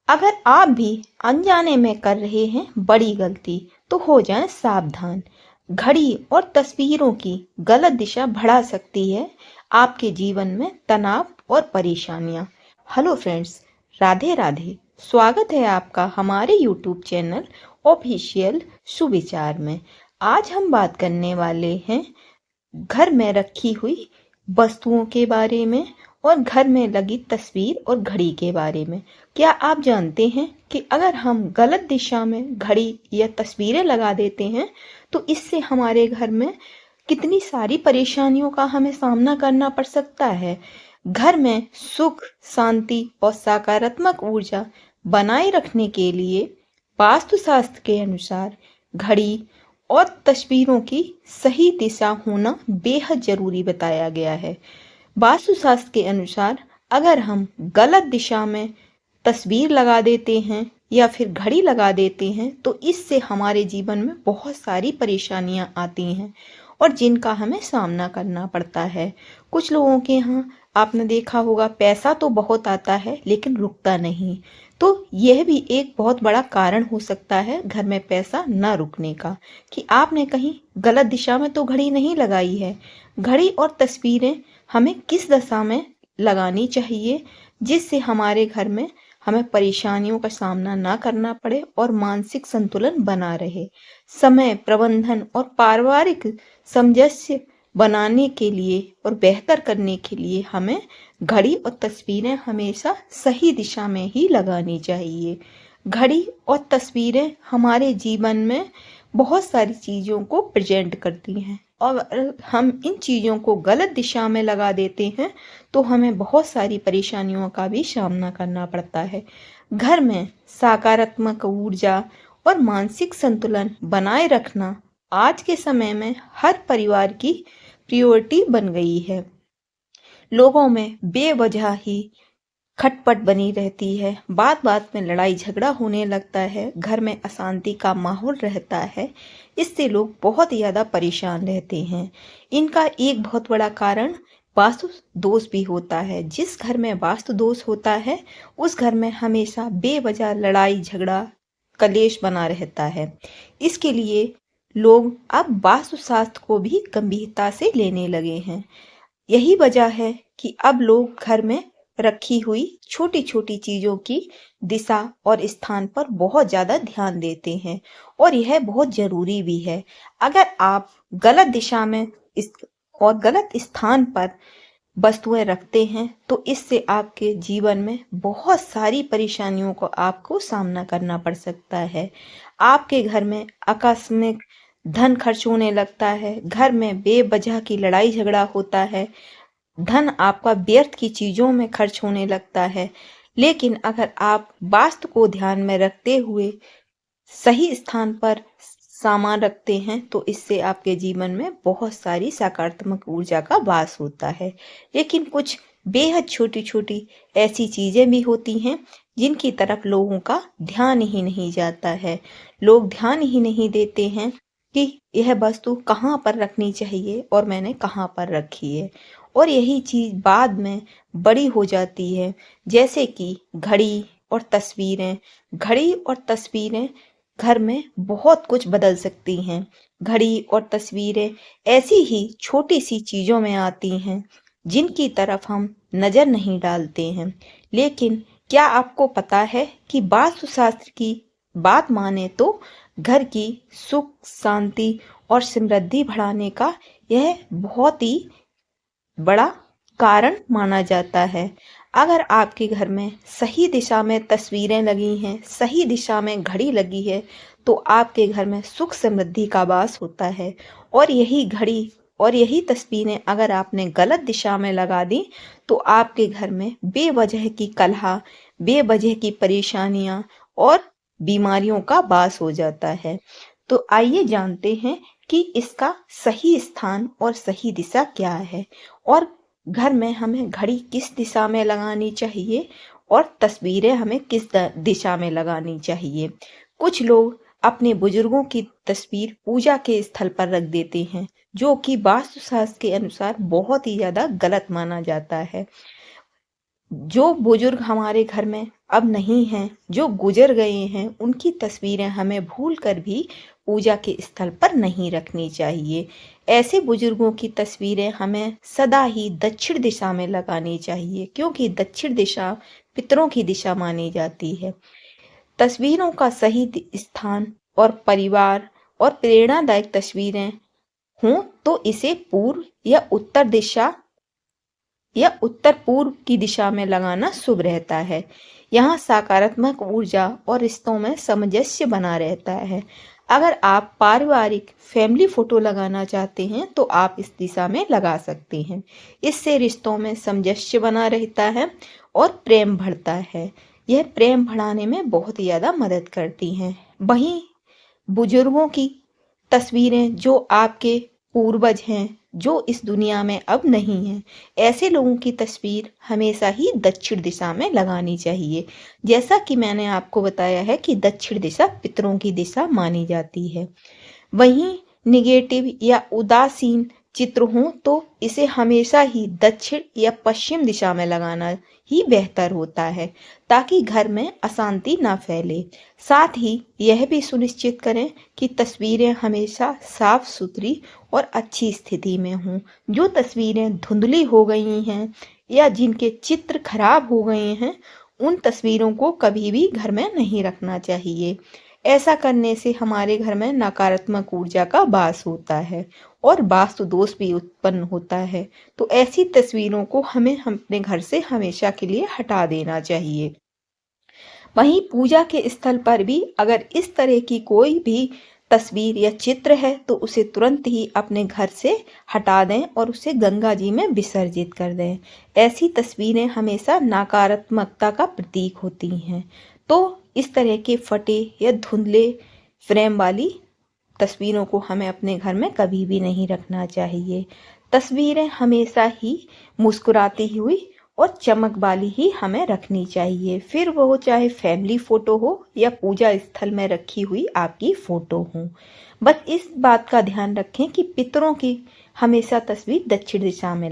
अगर आप भी अनजाने में कर रहे हैं बड़ी गलती तो हो जाएं सावधान। घड़ी और तस्वीरों की गलत दिशा बढ़ा सकती है आपके जीवन में तनाव और परेशानियां। Hello friends, Radhe Radhe. स्वागत है आपका हमारे यूट्यूब चैनल ऑफिशियल सुविचार में। आज हम बात करने वाले हैं घर में रखी हुई वस्तुओं के बारे में और घर में लगी तस्वीर और घड़ी के बारे में। क्या आप जानते हैं कि अगर हम गलत दिशा में घड़ी या तस्वीरें लगा देते हैं तो इससे हमारे घर में कितनी सारी परेशानियों का हमें सामना करना पड़ सकता है। घर में सुख, शांति और सकारात्मक ऊर्जा बनाए रखने के लिए वास्तुशास्त्र के अनुसार घड़ी और तस्वीरों की सही दिशा होना बेहद जरूरी बताया गया है। वास्तुशास्त्र के अनुसार अगर हम गलत दिशा में तस्वीर लगा देते हैं या फिर घड़ी लगा देते हैं तो इससे हमारे जीवन में बहुत सारी परेशानियां आती हैं और जिनका हमें सामना करना पड़ता है। कुछ लोगों के यहाँ आपने देखा होगा पैसा तो बहुत आता है लेकिन रुकता नहीं, तो यह भी एक बहुत बड़ा कारण हो सकता है घर में पैसा न रुकने का कि आपने कहीं गलत दिशा में तो घड़ी नहीं लगाई है। घड़ी और तस्वीरें हमें किस दशा में लगानी चाहिए जिससे हमारे घर में हमें परेशानियों का सामना ना करना पड़े और मानसिक संतुलन बना रहे। समय प्रबंधन और पारिवारिक सामंजस्य बनाने के लिए और बेहतर करने के लिए हमें घड़ी और तस्वीरें हमेशा सही दिशा में ही लगानी चाहिए। घड़ी और तस्वीरें हमारे जीवन में बहुत सारी चीज़ों को प्रेजेंट करती हैं और अगर हम इन चीज़ों को गलत दिशा में लगा देते हैं तो हमें बहुत सारी परेशानियों का भी सामना करना पड़ता है। घर में सकारात्मक ऊर्जा और मानसिक संतुलन बनाए रखना आज के समय में हर परिवार की प्रायोरिटी बन गई है। लोगों में बेवजह ही खटपट बनी रहती है, बात बात में लड़ाई झगड़ा होने लगता है, घर में अशांति का माहौल रहता है। इससे लोग बहुत ज़्यादा परेशान रहते हैं। इनका एक बहुत बड़ा कारण वास्तु दोष भी होता है। जिस घर में वास्तु दोष होता है उस घर में हमेशा बेवजह लड़ाई झगड़ा कलेश बना रहता है। इसके लिए लोग अब वास्तुशास्त्र को भी गंभीरता से लेने लगे हैं। यही वजह है कि अब लोग घर में रखी हुई छोटी छोटी चीजों की दिशा और स्थान पर बहुत ज्यादा ध्यान देते हैं और यह बहुत जरूरी भी है। अगर आप गलत दिशा में इस और गलत स्थान पर वस्तुएं रखते हैं तो इससे आपके जीवन में बहुत सारी परेशानियों को आपको सामना करना पड़ सकता है। आपके घर में आकस्मिक धन खर्च होने लगता है, घर में बेवजह की लड़ाई झगड़ा होता है, धन आपका व्यर्थ की चीजों में खर्च होने लगता है। लेकिन अगर आप वास्तु को ध्यान में रखते हुए सही स्थान पर सामान रखते हैं तो इससे आपके जीवन में बहुत सारी सकारात्मक ऊर्जा का वास होता है। लेकिन कुछ बेहद छोटी छोटी ऐसी चीजें भी होती हैं जिनकी तरफ लोगों का ध्यान ही नहीं जाता है। लोग ध्यान ही नहीं देते हैं कि यह वस्तु कहाँ पर रखनी चाहिए और मैंने कहाँ पर रखी है, और यही चीज बाद में बड़ी हो जाती है। जैसे कि घड़ी और तस्वीरें। घड़ी और तस्वीरें घर में बहुत कुछ बदल सकती हैं। घड़ी और तस्वीरें ऐसी ही छोटी सी चीजों में आती हैं जिनकी तरफ हम नजर नहीं डालते हैं। लेकिन क्या आपको पता है कि वास्तुशास्त्र की बात माने तो घर की सुख, शांति और समृद्धि बढ़ाने का यह बहुत ही बड़ा कारण माना जाता है। अगर आपके घर में सही दिशा में तस्वीरें लगी हैं, सही दिशा में घड़ी लगी है तो आपके घर में सुख समृद्धि का वास होता है। और यही घड़ी और यही तस्वीरें अगर आपने गलत दिशा में लगा दी तो आपके घर में बेवजह की कलह, बेवजह की परेशानियां और बीमारियों का वास हो जाता है। तो आइए जानते हैं कि इसका सही स्थान और सही दिशा क्या है और घर में हमें घड़ी किस दिशा में लगानी चाहिए और तस्वीरें हमें किस दिशा में लगानी चाहिए। कुछ लोग अपने बुजुर्गों की तस्वीर पूजा के स्थल पर रख देते हैं जो कि वास्तुशास्त्र के अनुसार बहुत ही ज्यादा गलत माना जाता है। जो बुजुर्ग हमारे घर में अब नहीं हैं, जो गुजर गए हैं, उनकी तस्वीरें हमें भूल कर भी पूजा के स्थल पर नहीं रखनी चाहिए। ऐसे बुजुर्गों की तस्वीरें हमें सदा ही दक्षिण दिशा में लगानी चाहिए, क्योंकि दक्षिण दिशा पितरों की दिशा मानी जाती है। तस्वीरों का सही स्थान और परिवार और प्रेरणादायक तस्वीरें हों तो इसे पूर्व या उत्तर पूर्व की दिशा में लगाना शुभ रहता है। यहाँ सकारात्मक ऊर्जा और रिश्तों में सामंजस्य बना रहता है। अगर आप पारिवारिक फैमिली फोटो लगाना चाहते हैं तो आप इस दिशा में लगा सकते हैं। इससे रिश्तों में सामंजस्य बना रहता है और प्रेम बढ़ता है। यह प्रेम बढ़ाने में बहुत ज़्यादा मदद करती हैं। वहीं बुजुर्गों की तस्वीरें जो आपके पूर्वज हैं, जो इस दुनिया में अब नहीं हैं, ऐसे लोगों की तस्वीर हमेशा ही दक्षिण दिशा में लगानी चाहिए। जैसा कि मैंने आपको बताया है कि दक्षिण दिशा पितरों की दिशा मानी जाती है। वहीं नेगेटिव या उदासीन चित्र हों तो इसे हमेशा ही दक्षिण या पश्चिम दिशा में लगाना ही बेहतर होता है, ताकि घर में अशांति ना फैले। साथ ही यह भी सुनिश्चित करें कि तस्वीरें हमेशा साफ सुथरी और अच्छी स्थिति में हों। जो तस्वीरें धुंधली हो गई हैं या जिनके चित्र खराब हो गए हैं, उन तस्वीरों को कभी भी घर में नहीं रखना चाहिए। ऐसा करने से हमारे घर में नकारात्मक ऊर्जा का वास होता है और वास्तु दोष भी उत्पन्न होता है। तो ऐसी तस्वीरों को हमें अपने घर से हमेशा के लिए हटा देना चाहिए। वहीं पूजा के स्थल पर भी अगर इस तरह की कोई भी तस्वीर या चित्र है तो उसे तुरंत ही अपने घर से हटा दें और उसे गंगा जी में विसर्जित कर दें। ऐसी तस्वीरें हमेशा नकारात्मकता का प्रतीक होती हैं। तो इस तरह के फटे या धुंधले फ्रेम वाली तस्वीरों को हमें अपने घर में कभी भी नहीं रखना चाहिए। तस्वीरें हमेशा ही मुस्कुराती हुई और चमक वाली ही हमें रखनी चाहिए, फिर वो चाहे फैमिली फोटो हो या पूजा स्थल में रखी हुई आपकी फोटो हो। बस इस बात का ध्यान रखें कि पितरों की हमेशा तस्वीर दक्षिण दिशा में